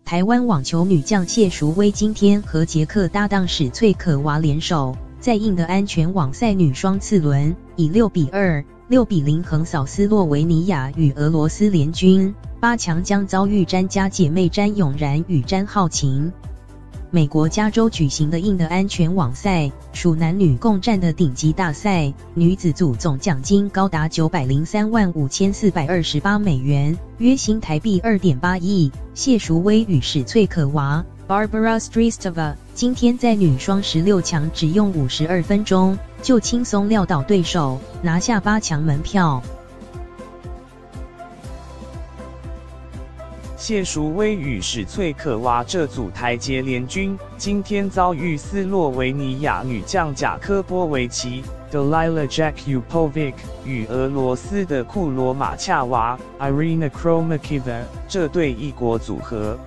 台湾网球女将谢淑薇今天和捷克搭档史翠可娃联手，在印的安全网赛女双次轮，以6比2、6比0横扫斯洛维尼亚与俄罗斯联军，8强将遭遇詹家姐妹詹咏然与詹皓晴。美国加州举行的印的安全网赛属男女共战的顶级大赛，女子组总奖金高达9035428美元，约新台币2.8亿。谢淑薇与史翠可娃 Barbara Strycova 今天在女双16强只用52分钟就轻松撂倒对手，拿下8强门票。谢淑薇与史翠可娃这组台捷联军今天遭遇斯洛维尼亚女将贾科波维奇 Dalila Jakupovic 与俄罗斯的库罗马恰娃 Irina Khromakova 这对异国组合。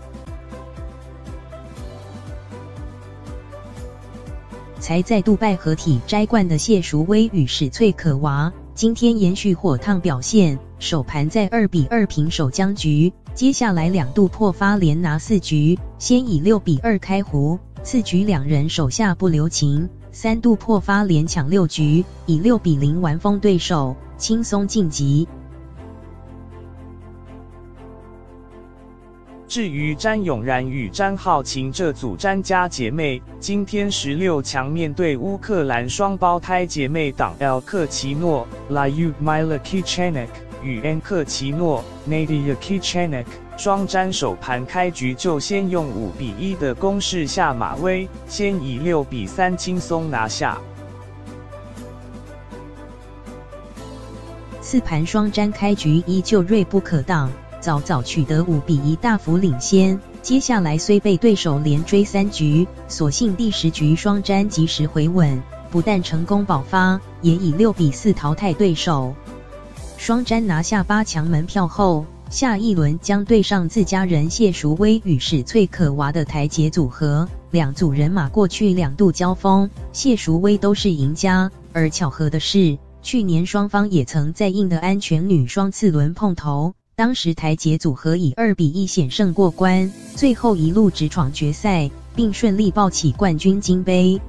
才在杜拜合体摘冠的谢淑薇与史翠可娃，今天延续火烫表现，首盘在2比2平手僵局，接下来2度破发连拿4局，先以6比2开胡，次局两人手下不留情，3度破发连抢6局，以6比0完封对手，轻松晋级。至于詹咏然与詹皓晴这组詹家姐妹，今天16强面对乌克兰双胞胎姐妹档 L 克奇诺 Lyudmila Kichenik 与 N 克奇诺 Nadia Kichenik， 双詹首盘开局就先用5比1的攻势下马威，先以6比3轻松拿下。4盘双詹开局依旧锐不可挡，早早取得5比1大幅领先，接下来虽被对手连追3局，所幸第10局双詹及时回稳，不但成功保发，也以6比4淘汰对手。双詹拿下8强门票后，下一轮将对上自家人谢淑薇与史翠可娃的台捷组合，两组人马过去2度交锋，谢淑薇都是赢家，而巧合的是，去年双方也曾在印的安全女双次轮碰头。当时台捷组合以2比1险胜过关，最后一路直闯决赛，并顺利抱起冠军金杯。